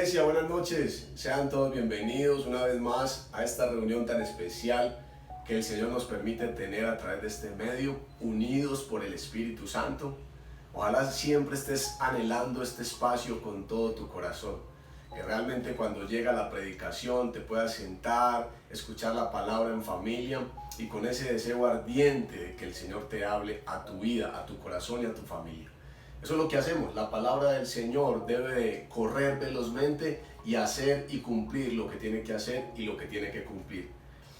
iglesia, buenas noches. Sean todos bienvenidos una vez más a esta reunión tan especial que el Señor nos permite tener a través de este medio, unidos por el Espíritu Santo. Ojalá siempre estés anhelando este espacio con todo tu corazón, que realmente cuando llega la predicación te puedas sentar, escuchar la palabra en familia y con ese deseo ardiente de que el Señor te hable a tu vida, a tu corazón y a tu familia. Eso es lo que hacemos. La palabra del Señor debe de correr velozmente y hacer y cumplir lo que tiene que hacer y lo que tiene que cumplir.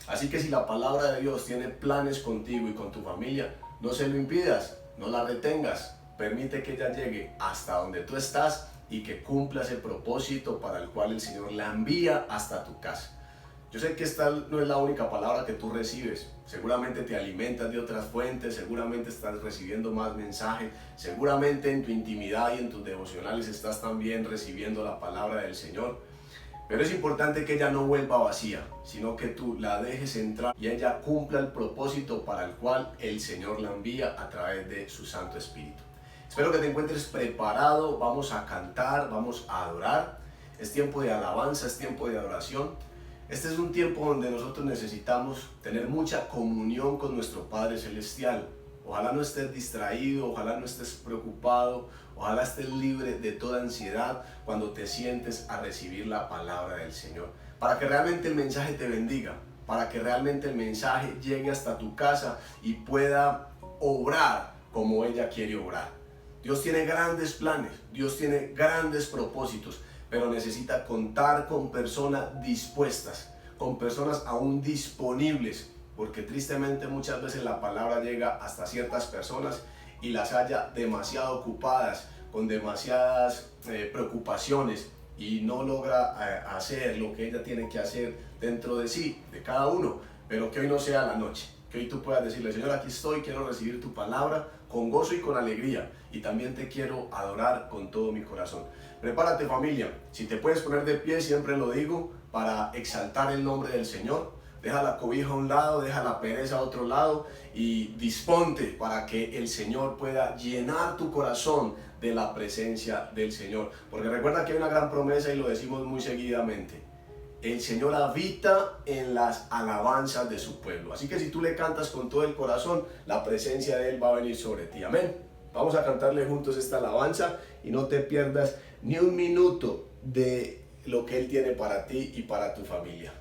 Así que si la palabra de Dios tiene planes contigo y con tu familia, no se lo impidas, no la retengas. Permite que ella llegue hasta donde tú estás y que cumpla ese propósito para el cual el Señor la envía hasta tu casa. Yo sé que esta no es la única palabra que tú recibes. Seguramente te alimentas de otras fuentes, seguramente estás recibiendo más mensajes, seguramente en tu intimidad y en tus devocionales estás también recibiendo la palabra del Señor. Pero es importante que ella no vuelva vacía, sino que tú la dejes entrar y ella cumpla el propósito para el cual el Señor la envía a través de su Santo Espíritu. Espero que te encuentres preparado. Vamos a cantar, vamos a adorar. Es tiempo de alabanza, es tiempo de adoración. Este es un tiempo donde nosotros necesitamos tener mucha comunión con nuestro Padre Celestial. Ojalá no estés distraído, ojalá no estés preocupado, ojalá estés libre de toda ansiedad cuando te sientes a recibir la palabra del Señor. Para que realmente el mensaje te bendiga, para que realmente el mensaje llegue hasta tu casa y pueda obrar como ella quiere obrar. Dios tiene grandes planes, Dios tiene grandes propósitos, pero necesita contar con personas dispuestas, con personas aún disponibles, porque tristemente muchas veces la palabra llega hasta ciertas personas y las halla demasiado ocupadas, con demasiadas preocupaciones y no logra hacer lo que ella tiene que hacer dentro de sí, de cada uno, pero que hoy no sea la noche. Que hoy tú puedas decirle: Señor, aquí estoy, quiero recibir tu palabra con gozo y con alegría, y también te quiero adorar con todo mi corazón. Prepárate, familia. Si te puedes poner de pie, siempre lo digo, para exaltar el nombre del Señor. Deja la cobija a un lado, deja la pereza a otro lado y disponte para que el Señor pueda llenar tu corazón de la presencia del Señor. Porque recuerda que hay una gran promesa y lo decimos muy seguidamente: el Señor habita en las alabanzas de su pueblo. Así que si tú le cantas con todo el corazón, la presencia de Él va a venir sobre ti. Amén. Vamos a cantarle juntos esta alabanza y no te pierdas ni un minuto de lo que Él tiene para ti y para tu familia.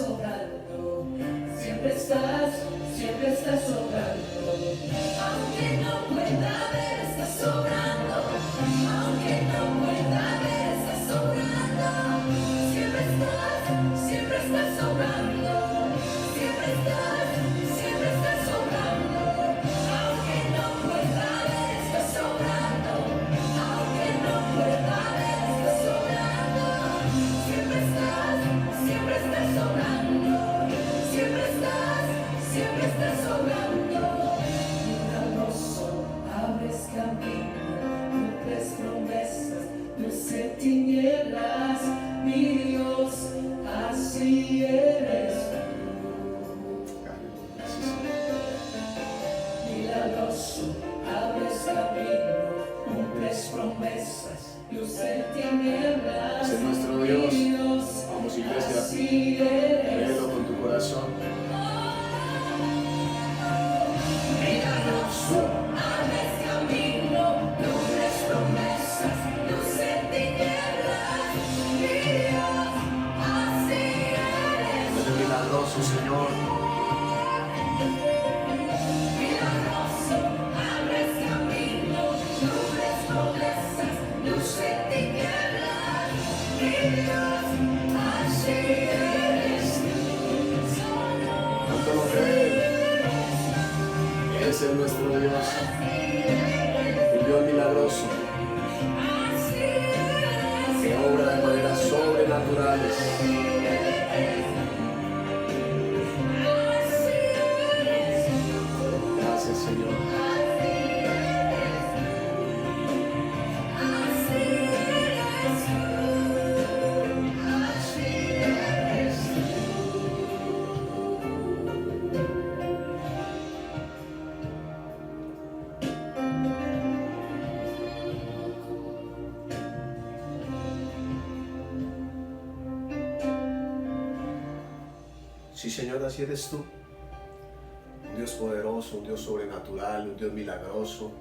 sobrando, siempre estás sobrando. Aunque no pueda ver, estás sobrando. Aunque no pueda ver, estás sobrando. Siempre estás sobrando. Siempre estás sobrando. Aunque no pueda ver, estás sobrando. Aunque no pueda ver, estás sobrando. Siempre estás sobrando. Siempre estás sobrando. Milagroso, abres camino, cumples promesas, luz en tinieblas, mi Dios, así eres tú. Milagroso, abres camino, cumples promesas, luz en tinieblas, Ese es nuestro Dios. mi Dios, Vamos, iglesia, así eres. créelo con tu corazón. Milagroso, abres camino, cumples promesas, luz en tinieblas, mi Dios, así eres. Eres milagroso, Señor. Milagroso, abres camino, cumples promesas, luz en tinieblas, mi Dios, así eres tú. ¿Cuánto lo creen? Ese es nuestro Dios, un Dios milagroso, que obra de maneras sobrenaturales. Gracias, Señor. Sí, Señor, así eres tú. Un Dios poderoso, un Dios sobrenatural, un Dios milagroso.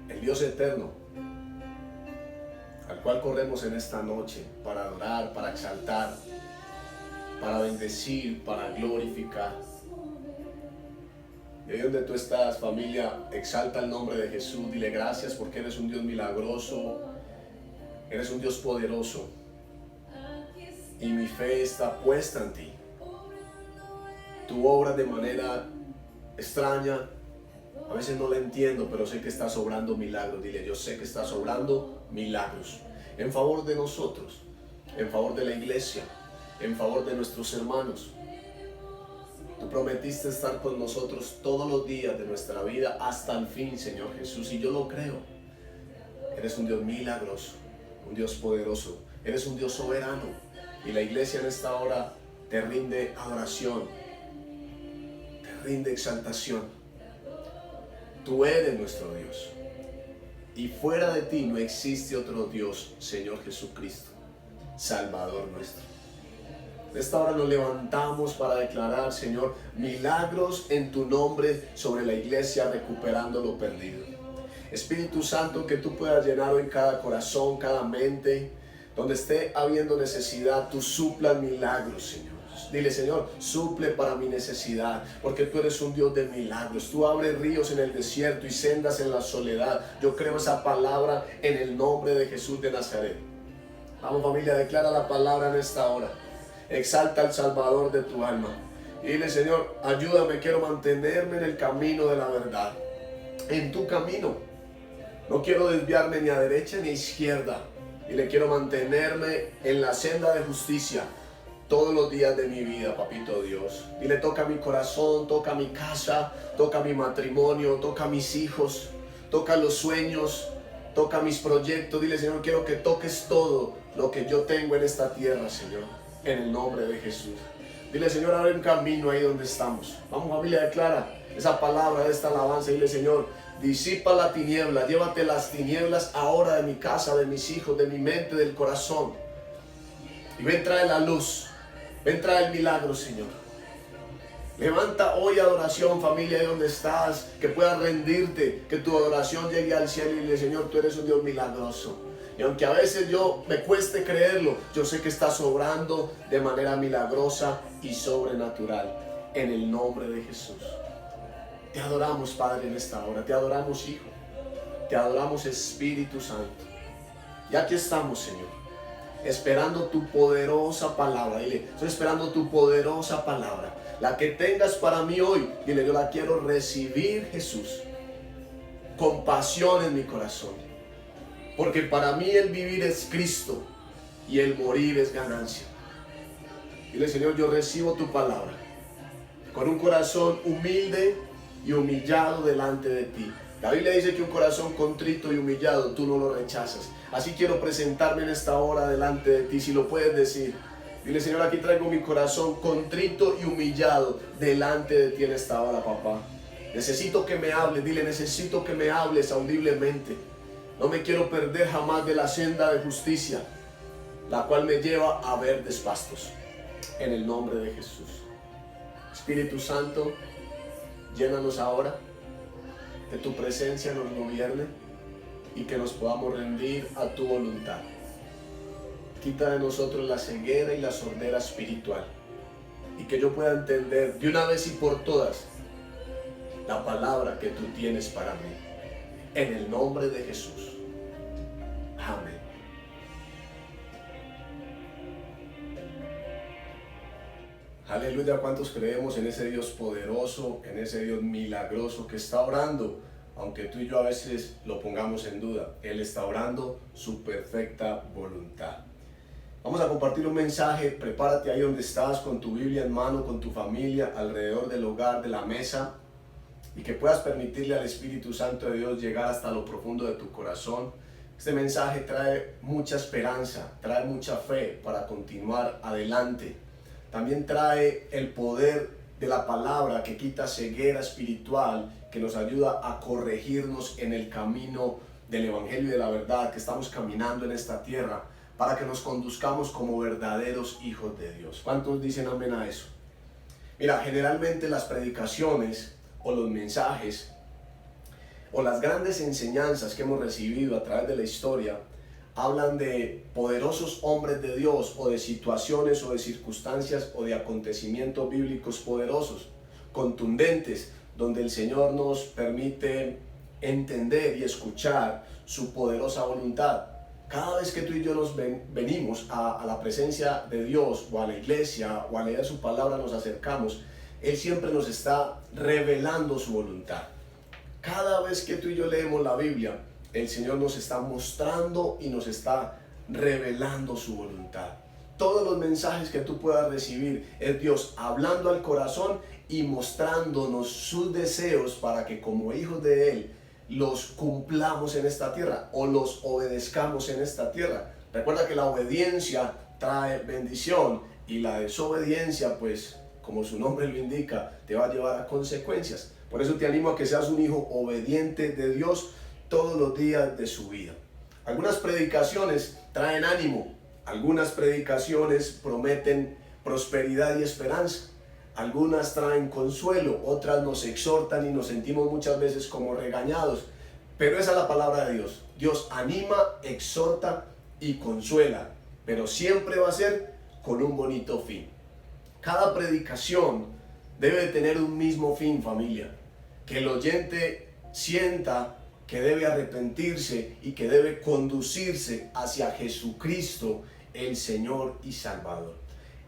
El Dios eterno, al cual corremos en esta noche para adorar, para exaltar, para bendecir, para glorificar. Y ahí donde tú estás, familia, exalta el nombre de Jesús. Dile gracias porque eres un Dios milagroso, eres un Dios poderoso. Y mi fe está puesta en ti. Tu obra de manera extraña, a veces no la entiendo, pero sé que está sobrando milagros. Dile, yo sé que está sobrando milagros en favor de nosotros, en favor de la iglesia, en favor de nuestros hermanos. Tú prometiste estar con nosotros todos los días de nuestra vida hasta el fin, Señor Jesús, y yo lo creo. Eres un Dios milagroso, un Dios poderoso, eres un Dios soberano, y la iglesia en esta hora te rinde adoración, te rinde exaltación. Tú eres nuestro Dios, y fuera de ti no existe otro Dios, Señor Jesucristo, Salvador nuestro. En esta hora nos levantamos para declarar, Señor, milagros en tu nombre sobre la iglesia, recuperando lo perdido. Espíritu Santo, que tú puedas llenar hoy cada corazón, cada mente, donde esté habiendo necesidad, tú suplas milagros, Señor. Dile, Señor, suple para mi necesidad, porque tú eres un Dios de milagros. Tú abres ríos en el desierto y sendas en la soledad. Yo creo esa palabra en el nombre de Jesús de Nazaret. Vamos, familia, declara la palabra en esta hora. Exalta al Salvador de tu alma. Y dile, Señor, ayúdame, quiero mantenerme en el camino de la verdad. En tu camino. No quiero desviarme ni a derecha ni a izquierda. Y le quiero mantenerme en la senda de justicia todos los días de mi vida, papito Dios. Dile, toca mi corazón, toca mi casa, toca mi matrimonio, toca mis hijos, toca los sueños, toca mis proyectos. Dile, Señor, quiero que toques todo lo que yo tengo en esta tierra, Señor, en el nombre de Jesús. Dile, Señor, abre un camino ahí donde estamos. Vamos, familia, declara esa palabra de esta alabanza. Dile, Señor, disipa la tiniebla, llévate las tinieblas ahora de mi casa, de mis hijos, de mi mente, del corazón. Y ven, trae la luz, ven, trae el milagro, Señor. Levanta hoy adoración, familia, ahí donde estás, que puedas rendirte, que tu adoración llegue al cielo y dile, Señor, tú eres un Dios milagroso. Y aunque a veces me cueste creerlo, yo sé que estás obrando de manera milagrosa y sobrenatural. En el nombre de Jesús. Te adoramos, Padre, en esta hora. Te adoramos, Hijo. Te adoramos, Espíritu Santo. Y aquí estamos, Señor, esperando tu poderosa palabra. Dile, estoy esperando tu poderosa palabra. La que tengas para mí hoy. Dile, yo la quiero recibir, Jesús, con pasión en mi corazón. Porque para mí el vivir es Cristo y el morir es ganancia. Dile, Señor, yo recibo tu palabra con un corazón humilde y humillado delante de ti. La Biblia dice que un corazón contrito y humillado tú no lo rechazas. Así quiero presentarme en esta hora delante de ti, si lo puedes decir. Dile, Señor, aquí traigo mi corazón contrito y humillado delante de ti en esta hora, papá. Necesito que me hables, dile, necesito que me hables audiblemente. No me quiero perder jamás de la senda de justicia, la cual me lleva a verdes pastos. En el nombre de Jesús. Espíritu Santo, llénanos ahora, que tu presencia nos gobierne y que nos podamos rendir a tu voluntad. Quita de nosotros la ceguera y la sordera espiritual y que yo pueda entender de una vez y por todas la palabra que tú tienes para mí. En el nombre de Jesús. Amén. Aleluya, ¿cuántos creemos en ese Dios poderoso, en ese Dios milagroso que está orando? Aunque tú y yo a veces lo pongamos en duda, Él está orando su perfecta voluntad. Vamos a compartir un mensaje. Prepárate ahí donde estás, con tu Biblia en mano, con tu familia, alrededor del hogar, de la mesa, y que puedas permitirle al Espíritu Santo de Dios llegar hasta lo profundo de tu corazón. Este mensaje trae mucha esperanza, trae mucha fe para continuar adelante. También trae el poder de la palabra que quita ceguera espiritual, que nos ayuda a corregirnos en el camino del Evangelio y de la verdad que estamos caminando en esta tierra, para que nos conduzcamos como verdaderos hijos de Dios. ¿Cuántos dicen amén a eso? Mira, generalmente las predicaciones o los mensajes o las grandes enseñanzas que hemos recibido a través de la historia hablan de poderosos hombres de Dios o de situaciones o de circunstancias o de acontecimientos bíblicos poderosos, contundentes, donde el Señor nos permite entender y escuchar su poderosa voluntad. Cada vez que tú y yo nos venimos a la presencia de Dios o a la iglesia o a leer su palabra, nos acercamos, Él siempre nos está revelando su voluntad. Cada vez que tú y yo leemos la Biblia, el Señor nos está mostrando y nos está revelando su voluntad. Todos los mensajes que tú puedas recibir es Dios hablando al corazón y mostrándonos sus deseos para que como hijos de Él los cumplamos en esta tierra o los obedezcamos en esta tierra. Recuerda que la obediencia trae bendición y la desobediencia, pues como su nombre lo indica, te va a llevar a consecuencias. Por eso te animo a que seas un hijo obediente de Dios todos los días de su vida. Algunas predicaciones traen ánimo, algunas predicaciones prometen prosperidad y esperanza, algunas traen consuelo, otras nos exhortan y nos sentimos muchas veces como regañados, pero esa es la palabra de Dios. Dios anima, exhorta y consuela, pero siempre va a ser con un bonito fin. Cada predicación debe tener un mismo fin, familia, que el oyente sienta que debe arrepentirse y que debe conducirse hacia Jesucristo, el Señor y Salvador.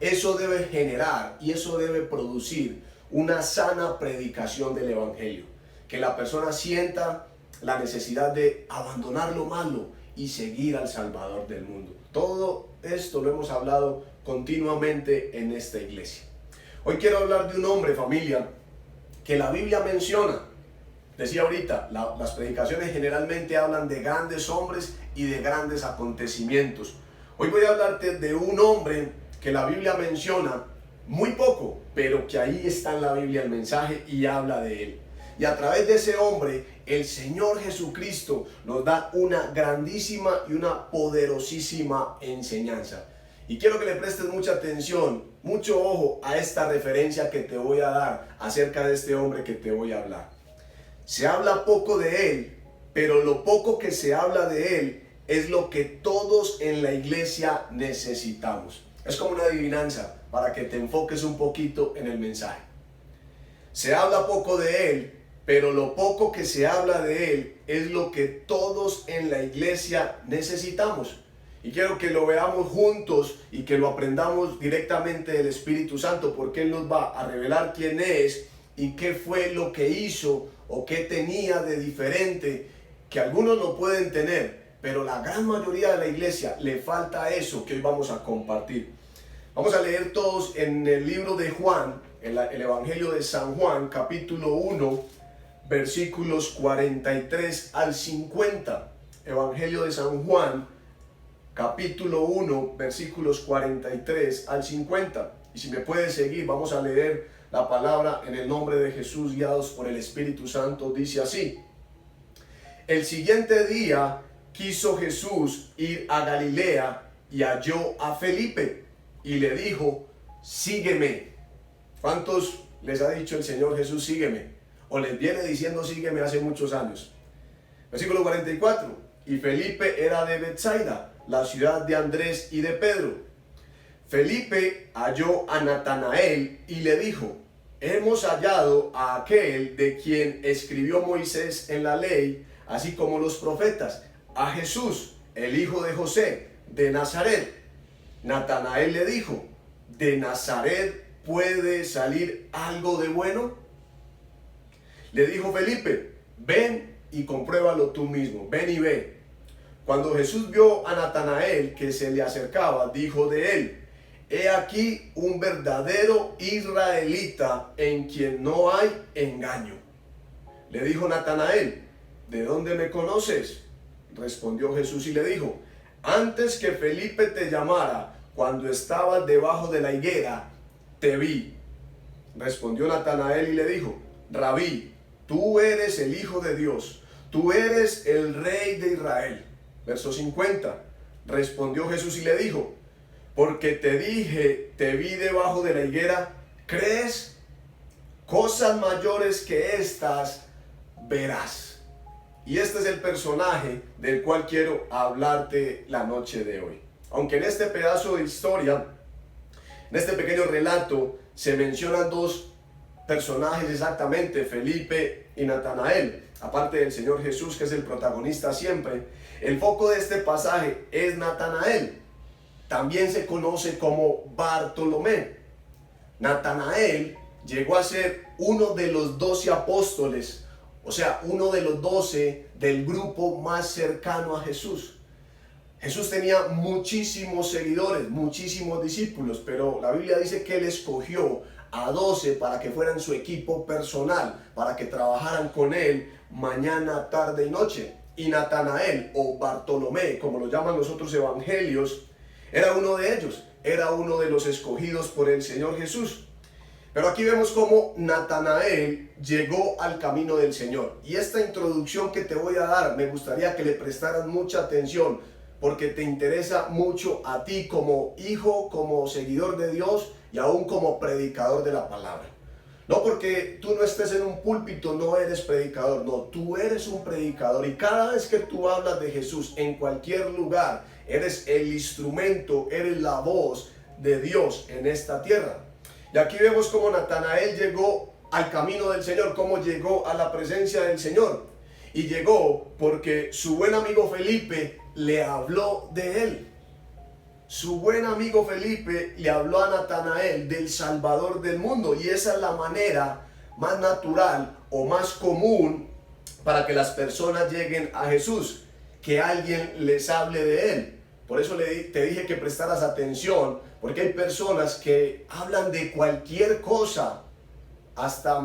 Eso debe generar y eso debe producir una sana predicación del Evangelio. Que la persona sienta la necesidad de abandonar lo malo y seguir al Salvador del mundo. Todo esto lo hemos hablado continuamente en esta iglesia. Hoy quiero hablar de un hombre, familia, que la Biblia menciona. Decía ahorita, las predicaciones generalmente hablan de grandes hombres y de grandes acontecimientos. Hoy voy a hablarte de un hombre que la Biblia menciona muy poco, pero que ahí está en la Biblia el mensaje y habla de él. Y a través de ese hombre, el Señor Jesucristo nos da una grandísima y una poderosísima enseñanza. Y quiero que le prestes mucha atención, mucho ojo a esta referencia que te voy a dar acerca de este hombre que te voy a hablar. Se habla poco de él, pero lo poco que se habla de él es lo que todos en la iglesia necesitamos. Es como una adivinanza para que te enfoques un poquito en el mensaje. Se habla poco de Él, pero lo poco que se habla de Él es lo que todos en la iglesia necesitamos. Y quiero que lo veamos juntos y que lo aprendamos directamente del Espíritu Santo, porque Él nos va a revelar quién es y qué fue lo que hizo o qué tenía de diferente, que algunos lo pueden tener, pero la gran mayoría de la iglesia le falta eso que hoy vamos a compartir. Vamos a leer todos en el libro de Juan, el Evangelio de San Juan, capítulo 1, versículos 43 al 50. Evangelio de San Juan, capítulo 1, versículos 43 al 50. Y si me puedes seguir, vamos a leer la palabra en el nombre de Jesús, guiados por el Espíritu Santo. Dice así: el siguiente día quiso Jesús ir a Galilea y halló a Felipe y le dijo: sígueme. ¿Cuántos les ha dicho el Señor Jesús sígueme? O les viene diciendo sígueme hace muchos años. Versículo 44. Y Felipe era de Betsaida, la ciudad de Andrés y de Pedro. Felipe halló a Natanael y le dijo: hemos hallado a aquel de quien escribió Moisés en la ley, así como los profetas, a Jesús, el hijo de José, de Nazaret. Natanael le dijo: ¿de Nazaret puede salir algo de bueno? Le dijo Felipe: ven y compruébalo tú mismo, ven y ve. Cuando Jesús vio a Natanael que se le acercaba, dijo de él: he aquí un verdadero israelita en quien no hay engaño. Le dijo Natanael: ¿de dónde me conoces? Respondió Jesús y le dijo: antes que Felipe te llamara, cuando estabas debajo de la higuera, te vi. Respondió Natanael y le dijo: Rabí, tú eres el Hijo de Dios, tú eres el Rey de Israel. Verso 50. Respondió Jesús y le dijo: porque te dije, te vi debajo de la higuera, ¿crees? Cosas mayores que estas verás. Y este es el personaje del cual quiero hablarte la noche de hoy. Aunque en este pedazo de historia, en este pequeño relato, se mencionan dos personajes exactamente, Felipe y Natanael, aparte del Señor Jesús, que es el protagonista siempre, el foco de este pasaje es Natanael. También se conoce como Bartolomé. Natanael llegó a ser uno de los 12 apóstoles, o sea, uno de los 12 del grupo más cercano a Jesús. Jesús tenía muchísimos seguidores, muchísimos discípulos, pero la Biblia dice que Él escogió a 12 para que fueran su equipo personal, para que trabajaran con Él mañana, tarde y noche. Y Natanael, o Bartolomé, como lo llaman los otros evangelios, era uno de ellos, era uno de los escogidos por el Señor Jesús. Pero aquí vemos cómo Natanael llegó al camino del Señor. Y esta introducción que te voy a dar, me gustaría que le prestaran mucha atención, porque te interesa mucho a ti como hijo, como seguidor de Dios y aún como predicador de la palabra. No porque tú no estés en un púlpito, no eres predicador, no, tú eres un predicador. Y cada vez que tú hablas de Jesús en cualquier lugar, eres el instrumento, eres la voz de Dios en esta tierra. Y aquí vemos cómo Natanael llegó al camino del Señor, cómo llegó a la presencia del Señor. Y llegó porque su buen amigo Felipe le habló de él. Su buen amigo Felipe le habló a Natanael del Salvador del mundo. Y esa es la manera más natural o más común para que las personas lleguen a Jesús, que alguien les hable de él. Por eso te dije que prestaras atención, porque hay personas que hablan de cualquier cosa, hasta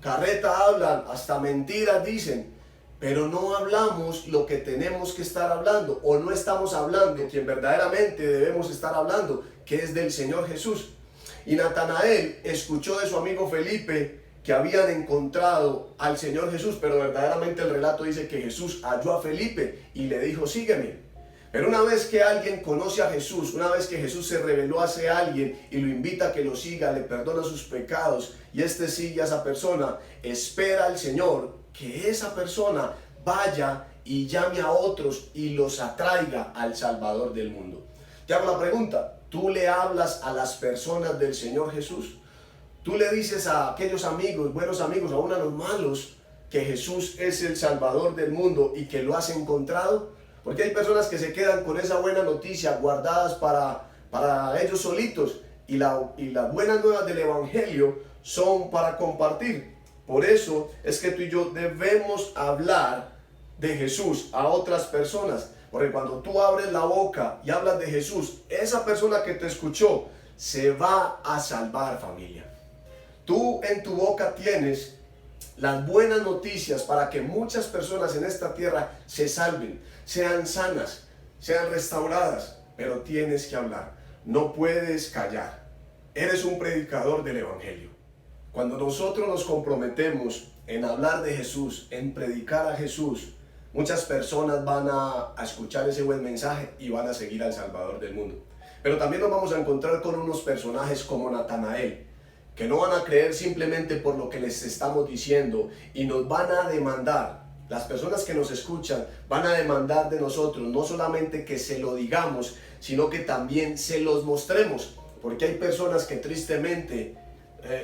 carreta hablan, hasta mentiras dicen, pero no hablamos lo que tenemos que estar hablando, o no estamos hablando de quien verdaderamente debemos estar hablando, que es del Señor Jesús. Y Natanael escuchó de su amigo Felipe que habían encontrado al Señor Jesús, pero verdaderamente el relato dice que Jesús halló a Felipe y le dijo: sígueme. Pero una vez que alguien conoce a Jesús, una vez que Jesús se reveló hacia alguien y lo invita a que lo siga, le perdona sus pecados y sigue a esa persona, espera al Señor que esa persona vaya y llame a otros y los atraiga al Salvador del mundo. Te hago la pregunta, ¿tú le hablas a las personas del Señor Jesús? ¿Tú le dices a aquellos amigos, buenos amigos, aún a los malos, que Jesús es el Salvador del mundo y que lo has encontrado? Porque hay personas que se quedan con esa buena noticia guardadas para ellos solitos, y las buenas nuevas del Evangelio son para compartir. Por eso es que tú y yo debemos hablar de Jesús a otras personas, porque cuando tú abres la boca y hablas de Jesús, esa persona que te escuchó se va a salvar, familia. Tú en tu boca tienes las buenas noticias para que muchas personas en esta tierra se salven, sean sanas, sean restauradas, pero tienes que hablar, no puedes callar. Eres un predicador del Evangelio. Cuando nosotros nos comprometemos en hablar de Jesús, en predicar a Jesús, muchas personas van a escuchar ese buen mensaje y van a seguir al Salvador del mundo. Pero también nos vamos a encontrar con unos personajes como Natanael, que no van a creer simplemente por lo que les estamos diciendo y nos van a demandar. Las personas que nos escuchan van a demandar de nosotros no solamente que se lo digamos, sino que también se los mostremos, porque hay personas que tristemente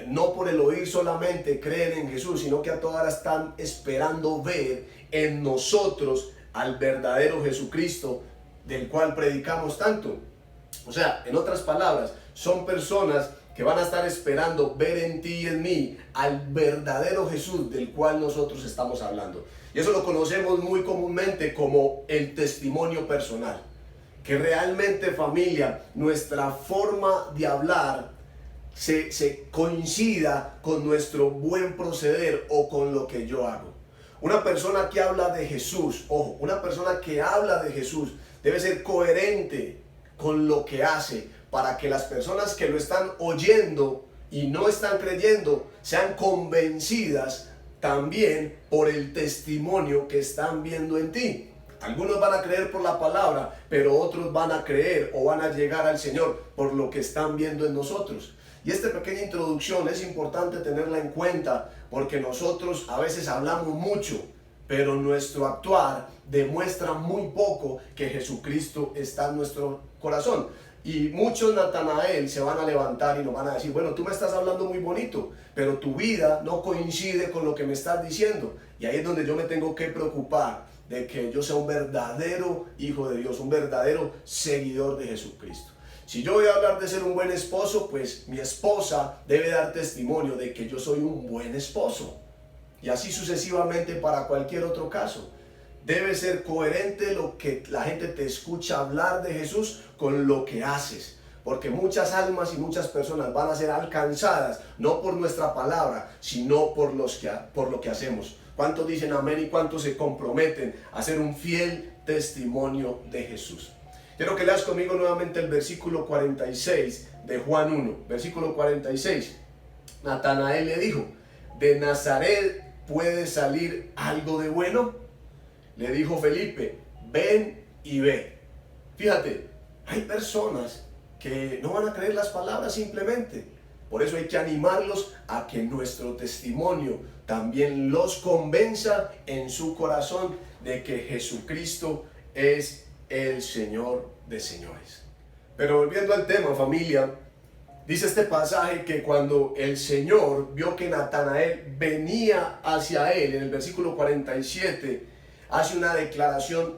no por el oír solamente creen en Jesús, sino que a todas horas están esperando ver en nosotros al verdadero Jesucristo del cual predicamos tanto. O sea, en otras palabras, son personas que van a estar esperando ver en ti y en mí al verdadero Jesús del cual nosotros estamos hablando. Y eso lo conocemos muy comúnmente como el testimonio personal. Que realmente, familia, nuestra forma de hablar se coincida con nuestro buen proceder o con lo que yo hago. Una persona que habla de Jesús, ojo, una persona que habla de Jesús debe ser coherente con lo que hace, para que las personas que lo están oyendo y no están creyendo sean convencidas también por el testimonio que están viendo en ti. Algunos van a creer por la palabra, pero otros van a creer o van a llegar al Señor por lo que están viendo en nosotros. Y esta pequeña introducción es importante tenerla en cuenta, porque nosotros a veces hablamos mucho, pero nuestro actuar demuestra muy poco que Jesucristo está en nuestro corazón. Y muchos Natanael se van a levantar y nos van a decir, bueno, tú me estás hablando muy bonito, pero tu vida no coincide con lo que me estás diciendo. Y ahí es donde yo me tengo que preocupar de que yo sea un verdadero hijo de Dios, un verdadero seguidor de Jesucristo. Si yo voy a hablar de ser un buen esposo, pues mi esposa debe dar testimonio de que yo soy un buen esposo. Y así sucesivamente para cualquier otro caso. Debe ser coherente lo que la gente te escucha hablar de Jesús con lo que haces. Porque muchas almas y muchas personas van a ser alcanzadas, no por nuestra palabra, sino por lo que hacemos. ¿Cuántos dicen amén y cuántos se comprometen a ser un fiel testimonio de Jesús? Quiero que leas conmigo nuevamente el versículo 46 de Juan 1. Versículo 46. Natanael le dijo, ¿de Nazaret puede salir algo de bueno? Le dijo Felipe, ven y ve. Fíjate, hay personas que no van a creer las palabras simplemente. Por eso hay que animarlos a que nuestro testimonio también los convenza en su corazón de que Jesucristo es el Señor de señores. Pero volviendo al tema, familia, dice este pasaje que cuando el Señor vio que Natanael venía hacia él, en el versículo 47, hace una declaración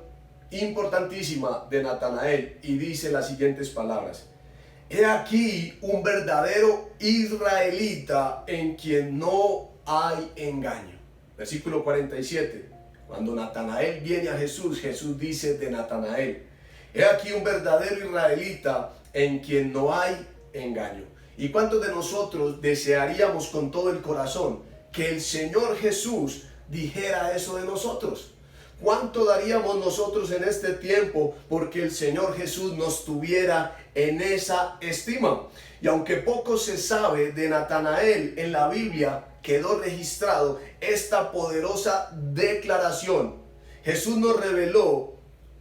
importantísima de Natanael y dice las siguientes palabras: he aquí un verdadero israelita en quien no hay engaño. Versículo 47. Cuando Natanael viene a Jesús, Jesús dice de Natanael: he aquí un verdadero israelita en quien no hay engaño. ¿Y cuántos de nosotros desearíamos con todo el corazón que el Señor Jesús dijera eso de nosotros? ¿Cuánto daríamos nosotros en este tiempo porque el Señor Jesús nos tuviera en esa estima? Y aunque poco se sabe de Natanael en la Biblia, quedó registrado esta poderosa declaración. Jesús nos reveló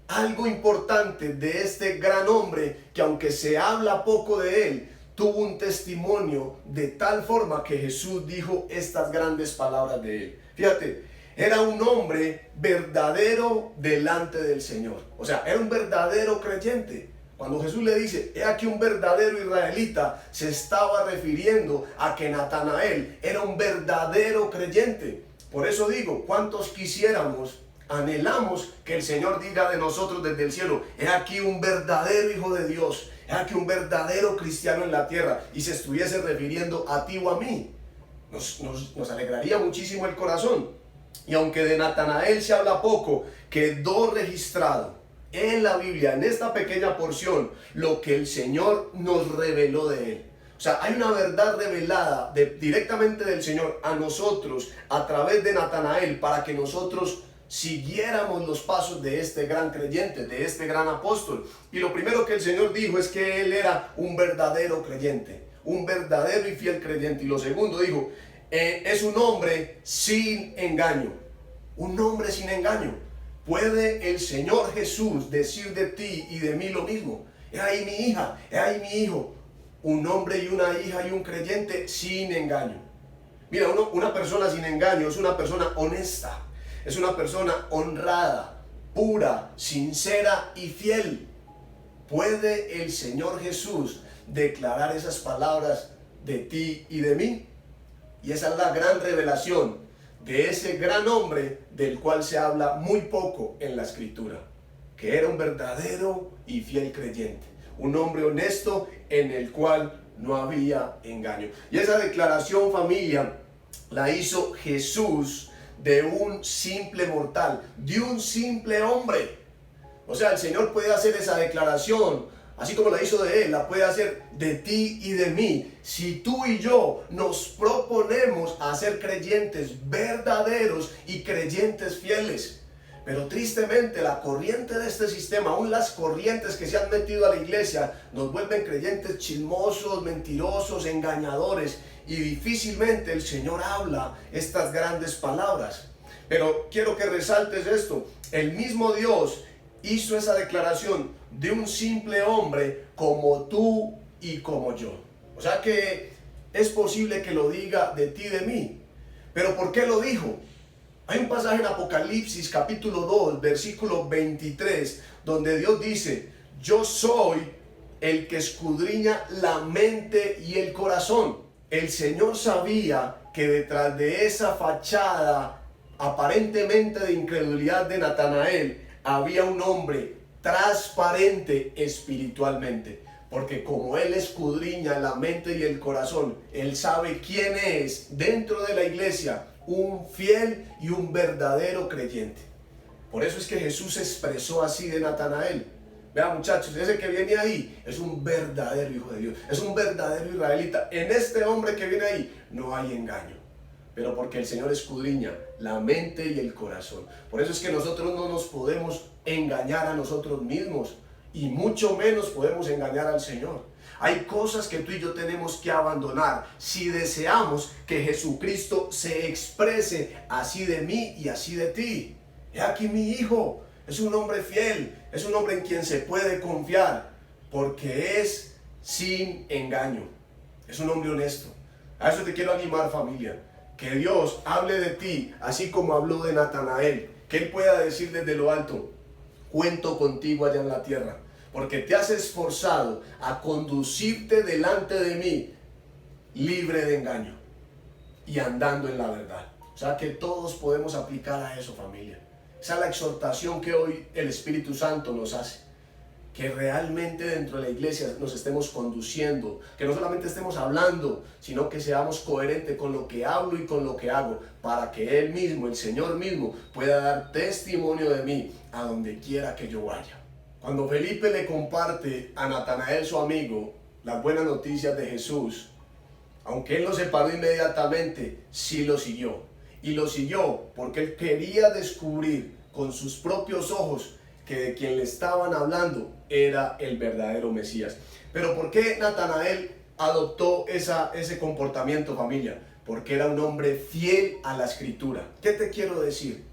algo importante de este gran hombre que, aunque se habla poco de él, tuvo un testimonio de tal forma que Jesús dijo estas grandes palabras de él. Fíjate, Era un hombre verdadero delante del Señor. O sea, era un verdadero creyente. Cuando Jesús le dice, he aquí un verdadero israelita, se estaba refiriendo a que Natanael era un verdadero creyente. Por eso digo, ¿cuántos quisiéramos, anhelamos que el Señor diga de nosotros desde el cielo, he aquí un verdadero hijo de Dios, he aquí un verdadero cristiano en la tierra, y se estuviese refiriendo a ti o a mí? Nos alegraría muchísimo el corazón. Y aunque de Natanael se habla poco, quedó registrado en la Biblia, en esta pequeña porción, lo que el Señor nos reveló de él. O sea, hay una verdad revelada directamente del Señor a nosotros a través de Natanael, para que nosotros siguiéramos los pasos de este gran creyente, de este gran apóstol. Y lo primero que el Señor dijo es que él era un verdadero creyente, un verdadero y fiel creyente. Y lo segundo dijo, es un hombre sin engaño, un hombre sin engaño. ¿Puede el Señor Jesús decir de ti y de mí lo mismo? He ahí mi hija, he ahí mi hijo. Un hombre y una hija y un creyente sin engaño. Mira, una persona sin engaño es una persona honesta, es una persona honrada, pura, sincera y fiel. ¿Puede el Señor Jesús declarar esas palabras de ti y de mí? Y esa es la gran revelación de ese gran hombre del cual se habla muy poco en la Escritura, que era un verdadero y fiel creyente, un hombre honesto en el cual no había engaño. Y esa declaración, familia, la hizo Jesús de un simple mortal, de un simple hombre. O sea, el Señor puede hacer esa declaración, así como la hizo de él, la puede hacer de ti y de mí. Si tú y yo nos proponemos a ser creyentes verdaderos y creyentes fieles. Pero tristemente la corriente de este sistema, aún las corrientes que se han metido a la iglesia, nos vuelven creyentes chismosos, mentirosos, engañadores. Y difícilmente el Señor habla estas grandes palabras. Pero quiero que resaltes esto. El mismo Dios hizo esa declaración de un simple hombre como tú y como yo. O sea que es posible que lo diga de ti y de mí. ¿Pero por qué lo dijo? Hay un pasaje en Apocalipsis capítulo 2, versículo 23, donde Dios dice, yo soy el que escudriña la mente y el corazón. El Señor sabía que detrás de esa fachada aparentemente de incredulidad de Natanael había un hombre transparente espiritualmente, porque como él escudriña la mente y el corazón, él sabe quién es dentro de la iglesia un fiel y un verdadero creyente. Por eso es que Jesús se expresó así de Natanael. Vean, muchachos, ese que viene ahí es un verdadero hijo de Dios, es un verdadero israelita. En este hombre que viene ahí no hay engaño, pero porque el Señor escudriña la mente y el corazón. Por eso es que nosotros no nos podemos engañar a nosotros mismos, y mucho menos podemos engañar al Señor. Hay cosas que tú y yo tenemos que abandonar si deseamos que Jesucristo se exprese así de mí y así de ti. He aquí mi hijo, es un hombre fiel, es un hombre en quien se puede confiar, porque es sin engaño, es un hombre honesto. A eso te quiero animar, familia, que Dios hable de ti así como habló de Natanael, que Él pueda decir desde lo alto, cuento contigo allá en la tierra, porque te has esforzado a conducirte delante de mí libre de engaño y andando en la verdad. O sea que todos podemos aplicar a eso, familia. Esa es la exhortación que hoy el Espíritu Santo nos hace. Que realmente dentro de la iglesia nos estemos conduciendo, que no solamente estemos hablando, sino que seamos coherentes con lo que hablo y con lo que hago, para que Él mismo, el Señor mismo, pueda dar testimonio de mí a donde quiera que yo vaya. Cuando Felipe le comparte a Natanael, su amigo, las buenas noticias de Jesús, aunque él lo separó inmediatamente, sí lo siguió. Y lo siguió porque él quería descubrir con sus propios ojos que de quien le estaban hablando era el verdadero Mesías. Pero ¿por qué Natanael adoptó ese comportamiento, familia? Porque era un hombre fiel a la Escritura. ¿Qué te quiero decir?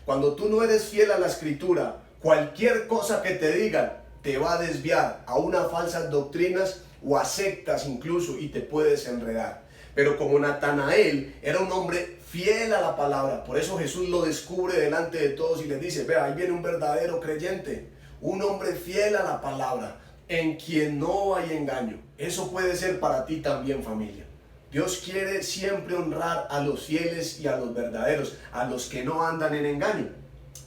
Cuando tú no eres fiel a la Escritura, cualquier cosa que te digan te va a desviar a unas falsas doctrinas o a sectas incluso, y te puedes enredar. Pero como Natanael era un hombre fiel a la palabra. Por eso Jesús lo descubre delante de todos y les dice, vea, ahí viene un verdadero creyente, un hombre fiel a la palabra, en quien no hay engaño. Eso puede ser para ti también, familia. Dios quiere siempre honrar a los fieles y a los verdaderos, a los que no andan en engaño.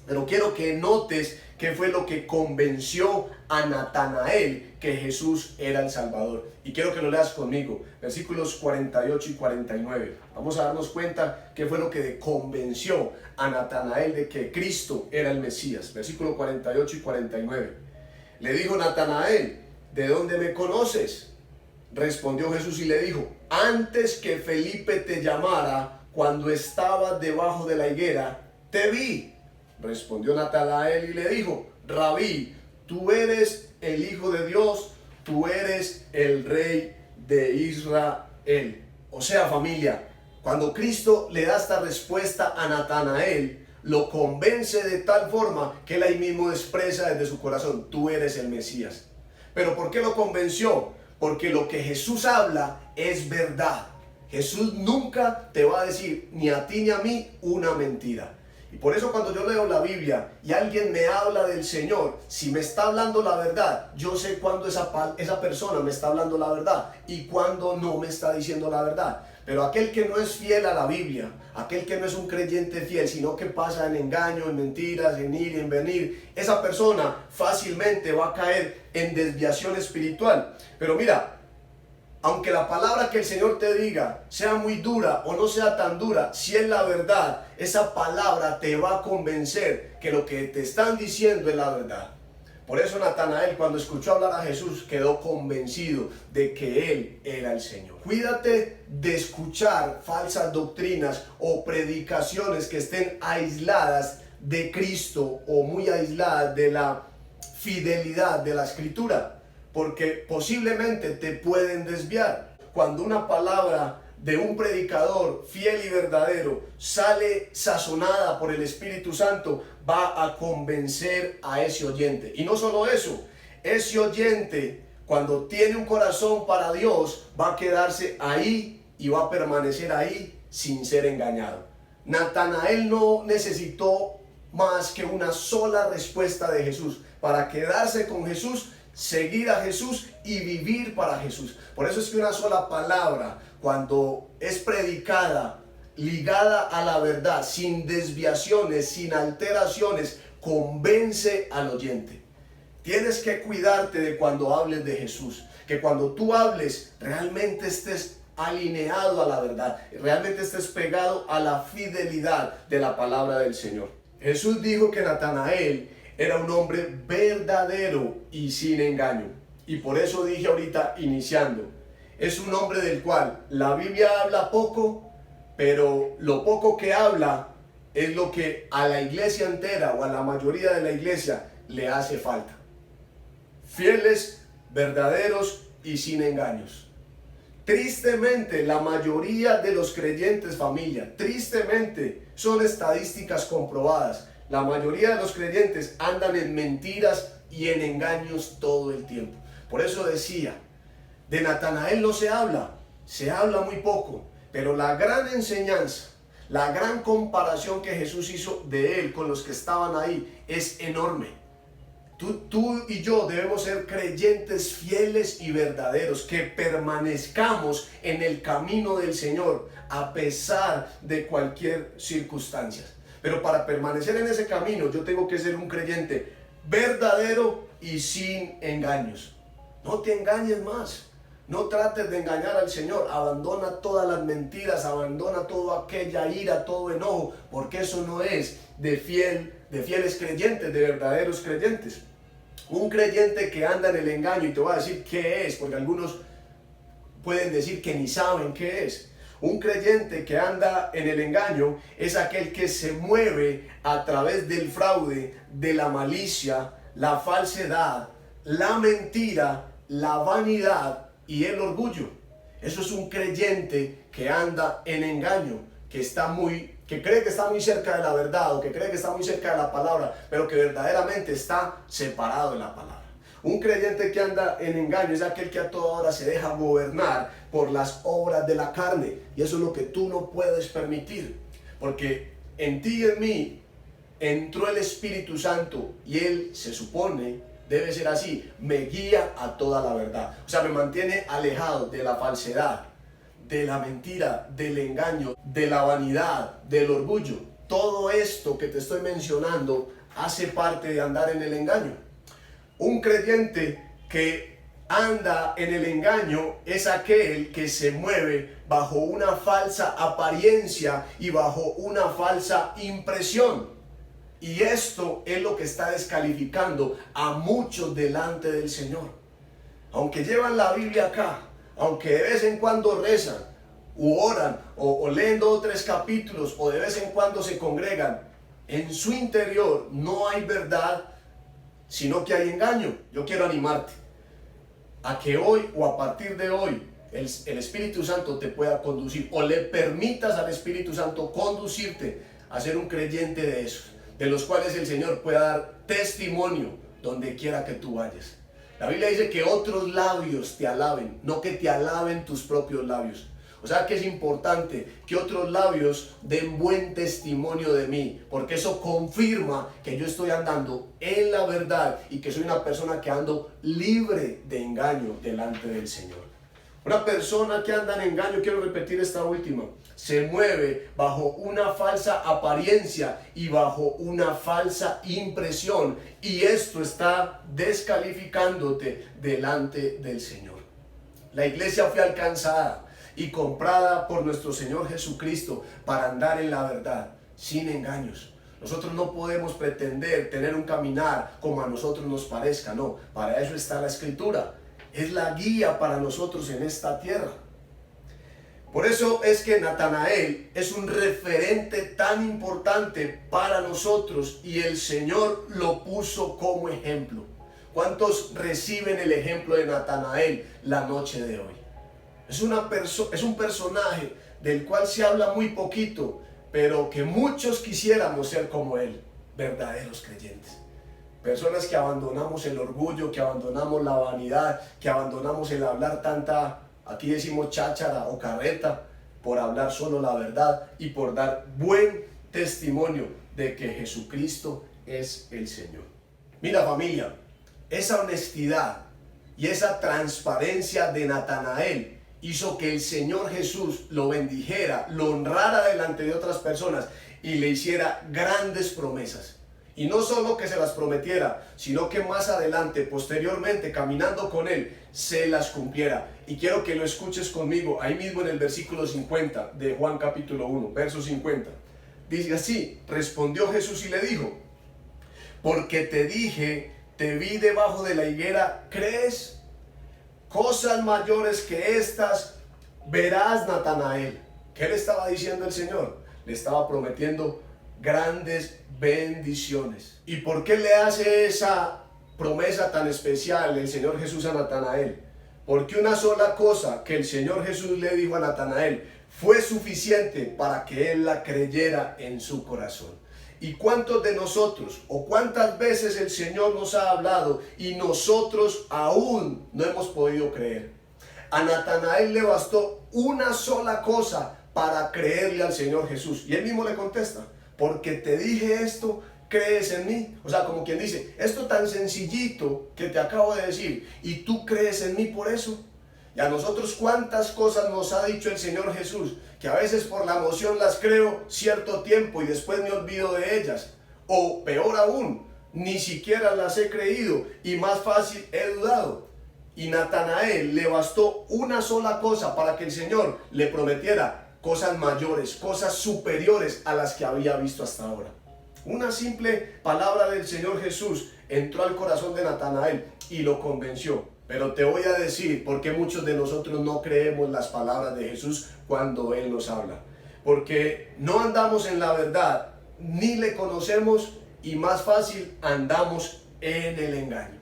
Pero quiero que notes qué fue lo que convenció a Natanael que Jesús era el Salvador. Y quiero que lo leas conmigo, versículos 48 y 49. Vamos a darnos cuenta qué fue lo que convenció a Natanael de que Cristo era el Mesías. Versículos 48 y 49. Le dijo Natanael, ¿de dónde me conoces? Respondió Jesús y le dijo, antes que Felipe te llamara, cuando estabas debajo de la higuera, te vi. Respondió Natanael y le dijo, Rabí, tú eres el Hijo de Dios, tú eres el Rey de Israel. O sea, familia, cuando Cristo le da esta respuesta a Natanael, lo convence de tal forma que él ahí mismo expresa desde su corazón, tú eres el Mesías. ¿Pero por qué lo convenció? Porque lo que Jesús habla es verdad. Jesús nunca te va a decir, ni a ti ni a mí, una mentira. Y por eso cuando yo leo la Biblia y alguien me habla del Señor, si me está hablando la verdad, yo sé cuándo esa persona me está hablando la verdad y cuándo no me está diciendo la verdad. Pero aquel que no es fiel a la Biblia, aquel que no es un creyente fiel, sino que pasa en engaño, en mentiras, en ir y en venir, esa persona fácilmente va a caer en desviación espiritual. Pero mira, aunque la palabra que el Señor te diga sea muy dura o no sea tan dura, si es la verdad, esa palabra te va a convencer que lo que te están diciendo es la verdad. Por eso Natanael, cuando escuchó hablar a Jesús, quedó convencido de que Él era el Señor. Cuídate de escuchar falsas doctrinas o predicaciones que estén aisladas de Cristo o muy aisladas de la fidelidad de la Escritura, porque posiblemente te pueden desviar. Cuando una palabra de un predicador fiel y verdadero sale sazonada por el Espíritu Santo, va a convencer a ese oyente. Y no solo eso, ese oyente, cuando tiene un corazón para Dios, va a quedarse ahí y va a permanecer ahí sin ser engañado. Natanael no necesitó más que una sola respuesta de Jesús para quedarse con Jesús, seguir a Jesús y vivir para Jesús. Por eso es que una sola palabra, cuando es predicada, ligada a la verdad, sin desviaciones, sin alteraciones, convence al oyente. Tienes que cuidarte de cuando hables de Jesús, que cuando tú hables realmente estés alineado a la verdad, realmente estés pegado a la fidelidad de la palabra del Señor. Jesús dijo que Natanael era un hombre verdadero y sin engaño. Y por eso dije ahorita, iniciando, es un hombre del cual la Biblia habla poco, pero lo poco que habla es lo que a la iglesia entera o a la mayoría de la iglesia le hace falta. Fieles, verdaderos y sin engaños. Tristemente, la mayoría de los creyentes, familia, tristemente, son estadísticas comprobadas. La mayoría de los creyentes andan en mentiras y en engaños todo el tiempo. Por eso decía, de Natanael no se habla muy poco, pero la gran enseñanza, la gran comparación que Jesús hizo de él con los que estaban ahí es enorme. Tú y yo debemos ser creyentes fieles y verdaderos, que permanezcamos en el camino del Señor a pesar de cualquier circunstancia. Pero para permanecer en ese camino yo tengo que ser un creyente verdadero y sin engaños. No te engañes más. No trates de engañar al Señor. Abandona todas las mentiras, abandona toda aquella ira, todo enojo, porque eso no es de fieles creyentes, de verdaderos creyentes. Un creyente que anda en el engaño, y te voy a decir qué es, porque algunos pueden decir que ni saben qué es. Un creyente que anda en el engaño es aquel que se mueve a través del fraude, de la malicia, la falsedad, la mentira, la vanidad y el orgullo. Eso es un creyente que anda en engaño, que cree que está muy cerca de la verdad, o que cree que está muy cerca de la palabra, pero que verdaderamente está separado de la palabra. Un creyente que anda en engaño es aquel que a toda hora se deja gobernar por las obras de la carne, y eso es lo que tú no puedes permitir. porque en ti y en mí entró el Espíritu Santo y Él, se supone, debe ser así, me guía a toda la verdad. O sea, me mantiene alejado de la falsedad, de la mentira, del engaño, de la vanidad, del orgullo. Todo esto que te estoy mencionando hace parte de andar en el engaño. Un creyente que anda en el engaño es aquel que se mueve bajo una falsa apariencia y bajo una falsa impresión. Y esto es lo que está descalificando a muchos delante del Señor. Aunque llevan la Biblia acá, aunque de vez en cuando rezan, u oran, o leen 2 o 3 capítulos, o de vez en cuando se congregan, en su interior no hay verdad, sino que hay engaño. Yo quiero animarte a que hoy o a partir de hoy el Espíritu Santo te pueda conducir, o le permitas al Espíritu Santo conducirte a ser un creyente de esos, de los cuales el Señor pueda dar testimonio donde quiera que tú vayas. La Biblia dice que otros labios te alaben, no que te alaben tus propios labios. O sea que es importante que otros labios den buen testimonio de mí, porque eso confirma que yo estoy andando en la verdad y que soy una persona que ando libre de engaño delante del Señor. Una persona que anda en engaño, quiero repetir esta última, se mueve bajo una falsa apariencia y bajo una falsa impresión, y esto está descalificándote delante del Señor. La iglesia fue alcanzada y comprada por nuestro Señor Jesucristo para andar en la verdad, sin engaños. Nosotros no podemos pretender tener un caminar como a nosotros nos parezca, no, para eso está la Escritura. Es la guía para nosotros en esta tierra. Por eso es que Natanael es un referente tan importante para nosotros y el Señor lo puso como ejemplo. ¿Cuántos reciben el ejemplo de Natanael la noche de hoy? Es un personaje del cual se habla muy poquito, pero que muchos quisiéramos ser como él, verdaderos creyentes. Personas que abandonamos el orgullo, que abandonamos la vanidad, que abandonamos el hablar tanta, aquí decimos cháchara o carreta, por hablar solo la verdad y por dar buen testimonio de que Jesucristo es el Señor. Mira, familia, esa honestidad y esa transparencia de Natanael hizo que el Señor Jesús lo bendijera, lo honrara delante de otras personas y le hiciera grandes promesas. Y no solo que se las prometiera, sino que más adelante, posteriormente, caminando con él, se las cumpliera. Y quiero que lo escuches conmigo, ahí mismo en el versículo 50 de Juan capítulo 1, verso 50. Dice así: respondió Jesús y le dijo: porque te dije, te vi debajo de la higuera, ¿crees? Cosas mayores que estas verás, Natanael. ¿Qué le estaba diciendo el Señor? Le estaba prometiendo grandes bendiciones. ¿Y por qué le hace esa promesa tan especial el Señor Jesús a Natanael? Porque una sola cosa que el Señor Jesús le dijo a Natanael fue suficiente para que él la creyera en su corazón. ¿Y cuántos de nosotros o cuántas veces el Señor nos ha hablado y nosotros aún no hemos podido creer? A Natanael le bastó una sola cosa para creerle al Señor Jesús. Y él mismo le contesta: porque te dije esto, ¿crees en mí? O sea, como quien dice, esto tan sencillito que te acabo de decir, ¿y tú crees en mí por eso? Y a nosotros, ¿cuántas cosas nos ha dicho el Señor Jesús? Que a veces por la emoción las creo cierto tiempo y después me olvido de ellas. O peor aún, ni siquiera las he creído y más fácil he dudado. Y Natanael le bastó una sola cosa para que el Señor le prometiera cosas mayores, cosas superiores a las que había visto hasta ahora. Una simple palabra del Señor Jesús entró al corazón de Natanael y lo convenció. Pero te voy a decir por qué muchos de nosotros no creemos las palabras de Jesús cuando Él nos habla. Porque no andamos en la verdad, ni le conocemos y más fácil andamos en el engaño.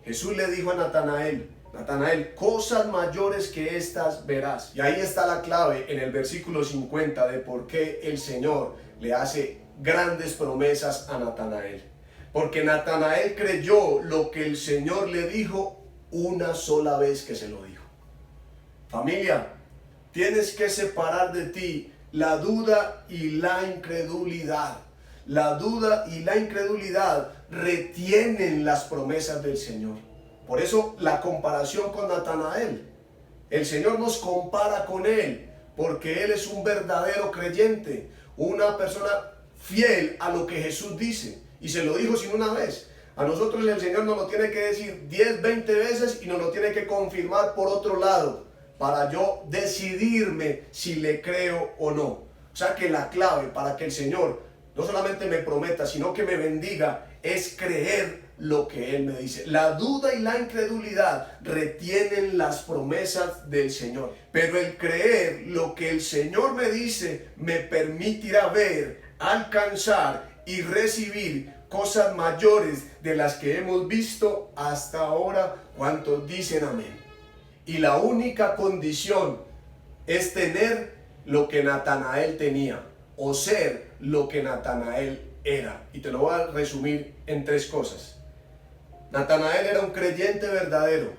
Jesús le dijo a Natanael: Natanael, cosas mayores que estas verás. Y ahí está la clave en el versículo 50 de por qué el Señor le hace grandes promesas a Natanael. Porque Natanael creyó lo que el Señor le dijo una sola vez que se lo dijo. Familia, tienes que separar de ti la duda y la incredulidad. La duda y la incredulidad retienen las promesas del Señor. Por eso la comparación con Natanael. El Señor nos compara con él, porque él es un verdadero creyente, una persona fiel a lo que Jesús dice. Y se lo dijo sin una vez. A nosotros el Señor nos lo tiene que decir 10, 20 veces y nos lo tiene que confirmar por otro lado, para yo decidirme si le creo o no. O sea que la clave para que el Señor no solamente me prometa, sino que me bendiga, es creer lo que Él me dice. La duda y la incredulidad retienen las promesas del Señor. Pero el creer lo que el Señor me dice me permitirá ver, alcanzar y recibir cosas mayores de las que hemos visto hasta ahora. ¿Cuántos dicen amén? Y la única condición es tener lo que Natanael tenía, o ser lo que Natanael era. Y te lo voy a resumir en 3 cosas. Natanael era un creyente verdadero.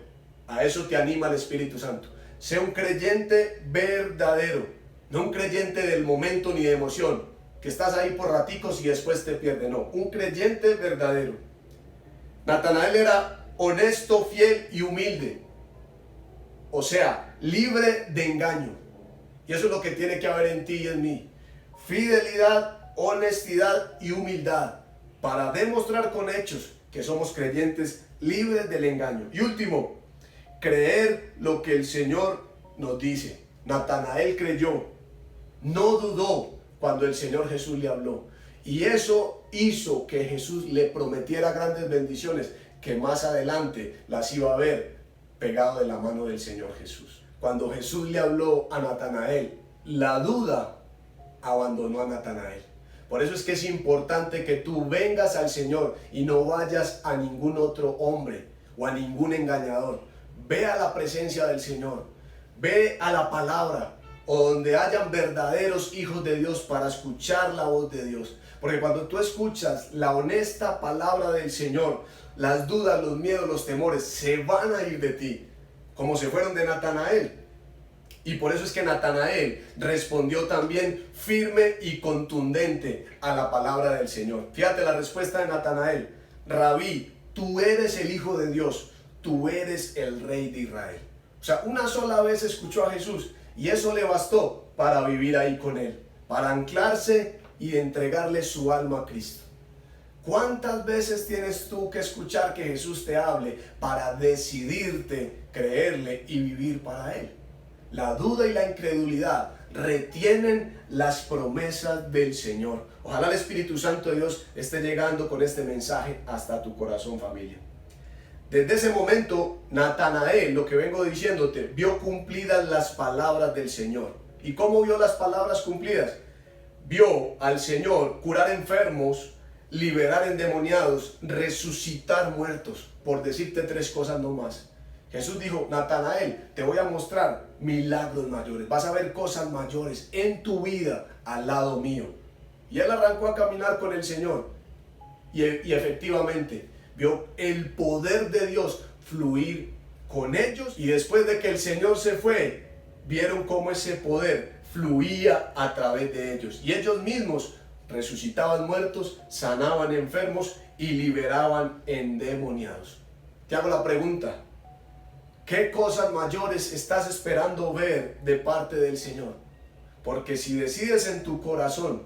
A eso te anima el Espíritu Santo. Sé un creyente verdadero, no un creyente del momento ni de emoción, que estás ahí por raticos y después te pierdes. No, un creyente verdadero. Natanael era honesto, fiel y humilde. O sea, libre de engaño. Y eso es lo que tiene que haber en ti y en mí. Fidelidad, honestidad y humildad, para demostrar con hechos que somos creyentes libres del engaño. Y último, creer lo que el Señor nos dice. Natanael creyó, no dudó cuando el Señor Jesús le habló. Y eso hizo que Jesús le prometiera grandes bendiciones, que más adelante las iba a ver pegado de la mano del Señor Jesús. Cuando Jesús le habló a Natanael, la duda abandonó a Natanael. Por eso es que es importante que tú vengas al Señor y no vayas a ningún otro hombre o a ningún engañador. Ve a la presencia del Señor, ve a la palabra, o donde hayan verdaderos hijos de Dios, para escuchar la voz de Dios. Porque cuando tú escuchas la honesta palabra del Señor, las dudas, los miedos, los temores se van a ir de ti, como se fueron de Natanael. Y por eso es que Natanael respondió también firme y contundente a la palabra del Señor. Fíjate la respuesta de Natanael: Rabí, tú eres el Hijo de Dios, tú eres el Rey de Israel. O sea, una sola vez escuchó a Jesús y eso le bastó para vivir ahí con él, para anclarse y entregarle su alma a Cristo. ¿Cuántas veces tienes tú que escuchar que Jesús te hable para decidirte creerle y vivir para Él? La duda y la incredulidad retienen las promesas del Señor. Ojalá el Espíritu Santo de Dios esté llegando con este mensaje hasta tu corazón, familia. Desde ese momento, Natanael, lo que vengo diciéndote, vio cumplidas las palabras del Señor. ¿Y cómo vio las palabras cumplidas? Vio al Señor curar enfermos, liberar endemoniados, resucitar muertos, por decirte 3 cosas nomás. Jesús dijo: Natanael, te voy a mostrar milagros mayores, vas a ver cosas mayores en tu vida al lado mío. Y él arrancó a caminar con el Señor y efectivamente vio el poder de Dios fluir con ellos, y después de que el Señor se fue, vieron cómo ese poder fluía a través de ellos, y ellos mismos resucitaban muertos, sanaban enfermos y liberaban endemoniados. Te hago la pregunta: ¿qué cosas mayores estás esperando ver de parte del Señor? Porque si decides en tu corazón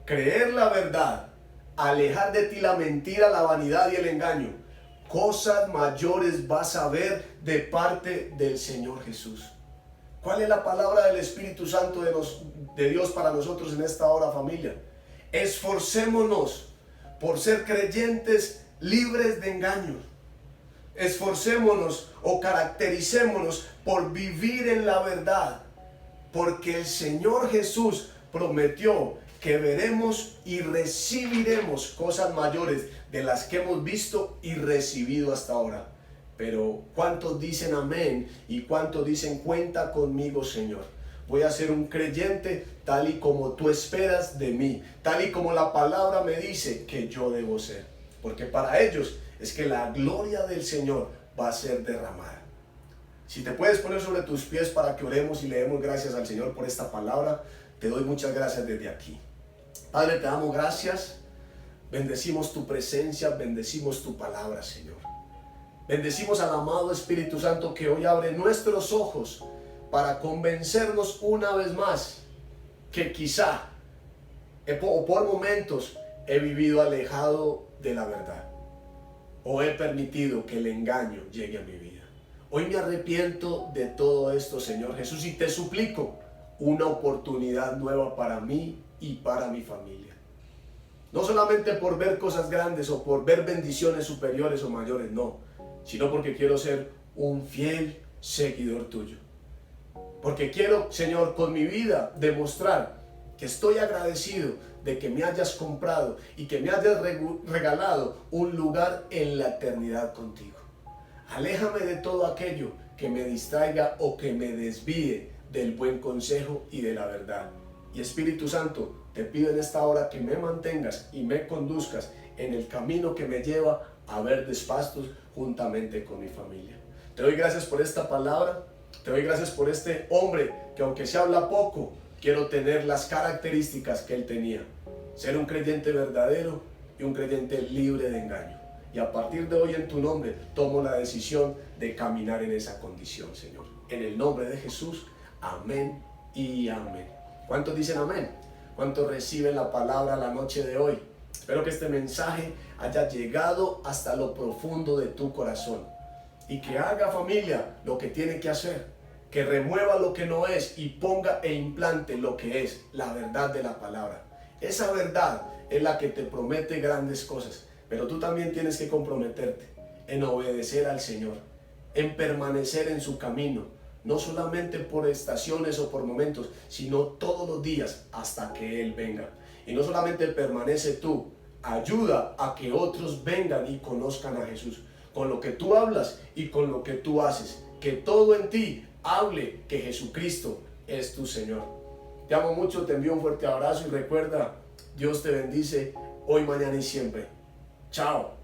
creer la verdad, alejar de ti la mentira, la vanidad y el engaño, cosas mayores vas a ver de parte del Señor Jesús. ¿Cuál es la palabra del Espíritu Santo de Dios para nosotros en esta hora, familia? Esforcémonos por ser creyentes libres de engaños. Esforcémonos o caractericémonos por vivir en la verdad, porque el Señor Jesús prometió que veremos y recibiremos cosas mayores de las que hemos visto y recibido hasta ahora. Pero ¿cuántos dicen amén? Y ¿cuántos dicen cuenta conmigo, Señor? Voy a ser un creyente tal y como tú esperas de mí, tal y como la palabra me dice que yo debo ser. Porque para ellos es que la gloria del Señor va a ser derramada. Si te puedes poner sobre tus pies para que oremos y le demos gracias al Señor por esta palabra, te doy muchas gracias desde aquí. Padre, te damos gracias, bendecimos tu presencia, bendecimos tu palabra, Señor. Bendecimos al amado Espíritu Santo que hoy abre nuestros ojos para convencernos una vez más que quizá o por momentos he vivido alejado de la verdad o he permitido que el engaño llegue a mi vida. Hoy me arrepiento de todo esto, Señor Jesús, y te suplico una oportunidad nueva para mí y para mi familia. No solamente por ver cosas grandes o por ver bendiciones superiores o mayores, no, sino porque quiero ser un fiel seguidor tuyo. Porque quiero, Señor, con mi vida demostrar que estoy agradecido de que me hayas comprado y que me hayas regalado un lugar en la eternidad contigo. Aléjame de todo aquello que me distraiga o que me desvíe del buen consejo y de la verdad. Y Espíritu Santo, te pido en esta hora que me mantengas y me conduzcas en el camino que me lleva a verdes pastos juntamente con mi familia. Te doy gracias por esta palabra, te doy gracias por este hombre que aunque se habla poco, quiero tener las características que él tenía. Ser un creyente verdadero y un creyente libre de engaño. Y a partir de hoy en tu nombre tomo la decisión de caminar en esa condición, Señor. En el nombre de Jesús, amén y amén. ¿Cuántos dicen amén? ¿Cuántos reciben la palabra la noche de hoy? Espero que este mensaje haya llegado hasta lo profundo de tu corazón y que haga, familia, lo que tiene que hacer, que remueva lo que no es y ponga e implante lo que es la verdad de la palabra. Esa verdad es la que te promete grandes cosas, pero tú también tienes que comprometerte en obedecer al Señor, en permanecer en su camino, no solamente por estaciones o por momentos, sino todos los días hasta que Él venga. Y no solamente permanece tú, ayuda a que otros vengan y conozcan a Jesús, con lo que tú hablas y con lo que tú haces, que todo en ti hable que Jesucristo es tu Señor. Te amo mucho, te envío un fuerte abrazo y recuerda, Dios te bendice hoy, mañana y siempre. Chao.